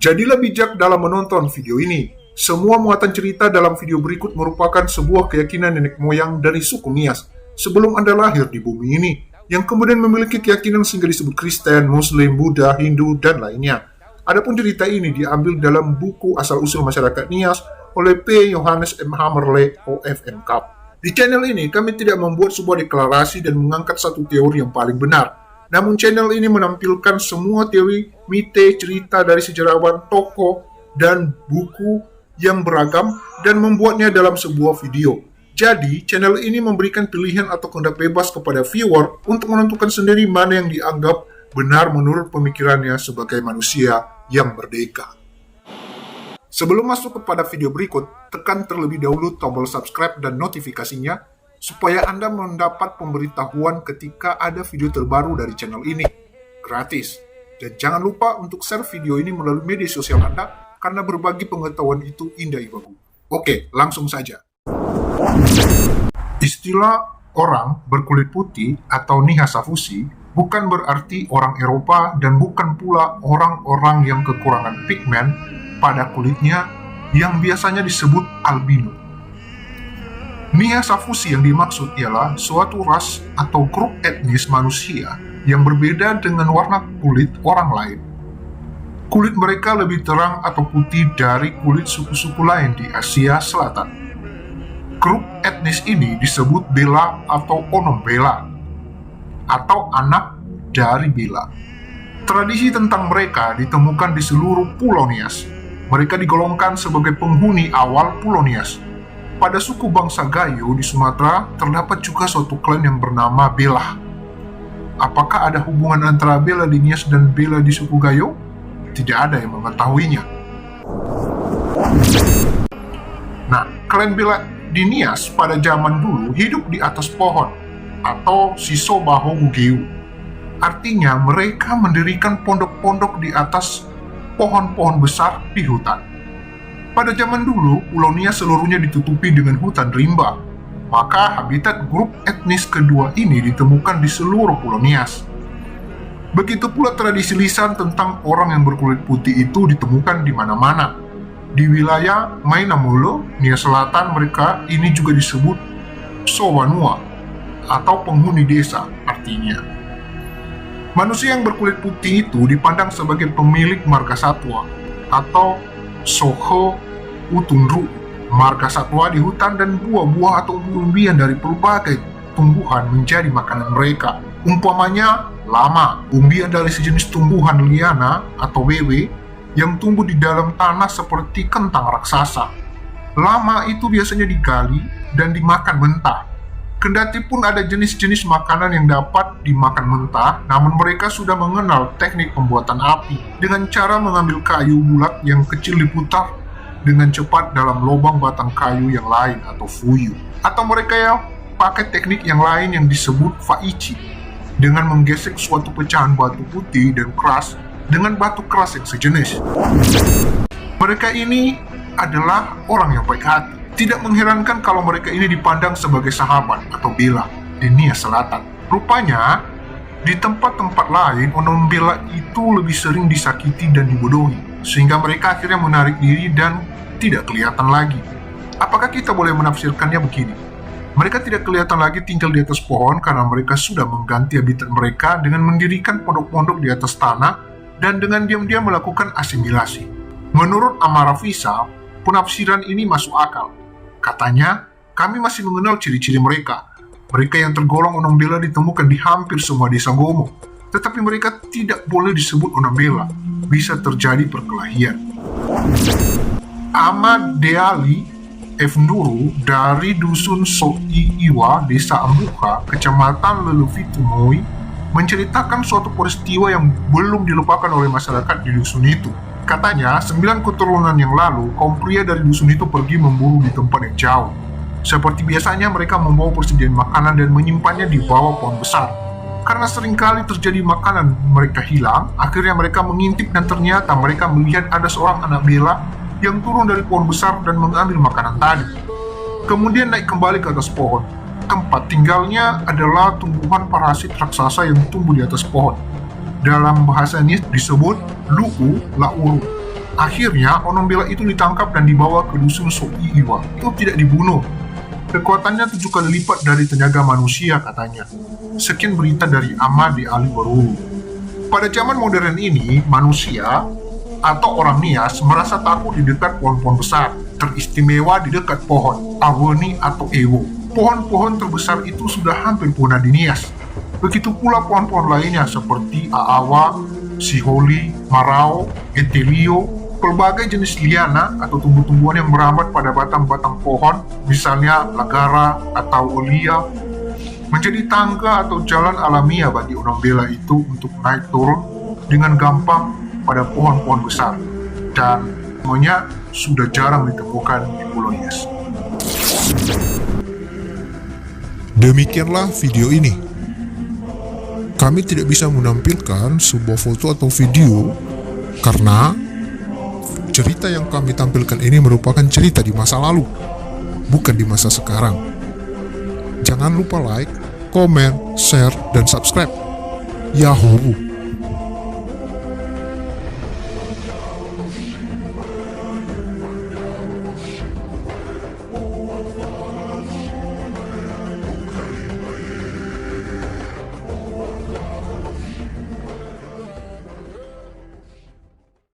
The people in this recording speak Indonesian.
Jadilah bijak dalam menonton video ini. Semua muatan cerita dalam video berikut merupakan sebuah keyakinan nenek moyang dari suku Nias sebelum Anda lahir di bumi ini, yang kemudian memiliki keyakinan sehingga disebut Kristen, Muslim, Buddha, Hindu, dan lainnya. Adapun cerita ini diambil dalam buku Asal-Usul Masyarakat Nias oleh P. Johannes M. Hammerle, OFM Cup. Di channel ini, kami tidak membuat sebuah deklarasi dan mengangkat satu teori yang paling benar. Namun channel ini menampilkan semua teori, mite, cerita dari sejarawan, tokoh, dan buku yang beragam dan membuatnya dalam sebuah video. Jadi, channel ini memberikan pilihan atau kehendak bebas kepada viewer untuk menentukan sendiri mana yang dianggap benar menurut pemikirannya sebagai manusia yang merdeka. Sebelum masuk kepada video berikut, tekan terlebih dahulu tombol subscribe dan notifikasinya supaya Anda mendapat pemberitahuan ketika ada video terbaru dari channel ini, gratis. Dan jangan lupa untuk share video ini melalui media sosial Anda, karena berbagi pengetahuan itu indah ibagu. Oke, langsung saja. Istilah orang berkulit putih atau Nihasafusi bukan berarti orang Eropa dan bukan pula orang-orang yang kekurangan pigmen pada kulitnya yang biasanya disebut albino. Nihasafusi yang dimaksud ialah suatu ras atau grup etnis manusia yang berbeda dengan warna kulit orang lain. Kulit mereka lebih terang atau putih dari kulit suku-suku lain di Asia Selatan. Grup etnis ini disebut Bela atau Onom Bela, atau anak dari Bela. Tradisi tentang mereka ditemukan di seluruh Pulau Nias. Mereka digolongkan sebagai penghuni awal Pulau Nias. Pada suku bangsa Gayo di Sumatera, terdapat juga suatu klan yang bernama Bela. Apakah ada hubungan antara Bela di Nias dan Bela di suku Gayo? Tidak ada yang mengetahuinya. Nah, klan Bela di Nias pada zaman dulu hidup di atas pohon, atau Siso Baho Gugeu. Artinya, mereka mendirikan pondok-pondok di atas pohon-pohon besar di hutan. Pada zaman dulu, Pulau Nias seluruhnya ditutupi dengan hutan rimba. Maka habitat grup etnis kedua ini ditemukan di seluruh Pulau Nias. Begitu pula tradisi lisan tentang orang yang berkulit putih itu ditemukan di mana-mana. Di wilayah Mainamolo, Nias Selatan, mereka ini juga disebut Sowanua atau penghuni desa artinya. Manusia yang berkulit putih itu dipandang sebagai pemilik marga satwa atau Soho Utunru, marga satwa di hutan, dan buah-buah atau umbi-umbian dari berbagai tumbuhan menjadi makanan mereka. Umpamanya lama, umbian dari sejenis tumbuhan liana atau wewe yang tumbuh di dalam tanah seperti kentang raksasa. Lama itu biasanya digali dan dimakan mentah. Kendati pun ada jenis-jenis makanan yang dapat dimakan mentah, namun mereka sudah mengenal teknik pembuatan api dengan cara mengambil kayu bulat yang kecil diputar dengan cepat dalam lubang batang kayu yang lain atau fuyu. Atau mereka yang pakai teknik yang lain yang disebut faichi, dengan menggesek suatu pecahan batu putih dan keras dengan batu keras yang sejenis. Mereka ini adalah orang yang baik hati. Tidak mengherankan kalau mereka ini dipandang sebagai sahabat atau Bela di Nias Selatan. Rupanya, di tempat-tempat lain, Onom Bela itu lebih sering disakiti dan dibodohi, sehingga mereka akhirnya menarik diri dan tidak kelihatan lagi. Apakah kita boleh menafsirkannya begini? Mereka tidak kelihatan lagi tinggal di atas pohon karena mereka sudah mengganti habitat mereka dengan mendirikan pondok-pondok di atas tanah dan dengan diam-diam melakukan asimilasi. Menurut Amarafisa, penafsiran ini masuk akal. Katanya, kami masih mengenal ciri-ciri mereka. Mereka yang tergolong Onom Bela ditemukan di hampir semua desa Gomo. Tetapi mereka tidak boleh disebut Onom Bela. Bisa terjadi perkelahian. Ahmad Deali F. Nuru dari Dusun Soi Iwa, Desa Ambuka, Kecamatan Lelufitumoi, menceritakan suatu peristiwa yang belum dilupakan oleh masyarakat di dusun itu. Katanya, 9 keturunan yang lalu, kaum pria dari dusun itu pergi memburu di tempat yang jauh. Seperti biasanya, mereka membawa persediaan makanan dan menyimpannya di bawah pohon besar. Karena seringkali terjadi makanan mereka hilang, akhirnya mereka mengintip dan ternyata mereka melihat ada seorang anak Bela yang turun dari pohon besar dan mengambil makanan tadi. Kemudian naik kembali ke atas pohon. Tempat tinggalnya adalah tumbuhan parasit raksasa yang tumbuh di atas pohon. Dalam bahasa ini disebut Lu'u La'uru. Akhirnya, Onombela itu ditangkap dan dibawa ke dusun Soiiwa. Itu tidak dibunuh. Kekuatannya 7 kali lipat dari tenaga manusia katanya. Sekian berita dari Amade Aliwaru. Pada zaman modern ini, manusia atau orang Nias merasa takut di dekat pohon-pohon besar, teristimewa di dekat pohon Awoni atau Ewo. Pohon-pohon terbesar itu sudah hampir punah di Nias. Begitu pula pohon-pohon lainnya seperti Aawa, Siholi, Marao, Etelio, pelbagai jenis liana atau tumbuh-tumbuhan yang merambat pada batang-batang pohon, misalnya lagara atau olia, menjadi tangga atau jalan alamiah bagi Onombela itu untuk naik turun dengan gampang pada pohon-pohon besar, dan semuanya sudah jarang ditemukan di Pulau Nias. Demikianlah video ini. Kami tidak bisa menampilkan sebuah foto atau video karena cerita yang kami tampilkan ini merupakan cerita di masa lalu, bukan di masa sekarang. Jangan lupa like, komen, share, dan subscribe. Yahoo!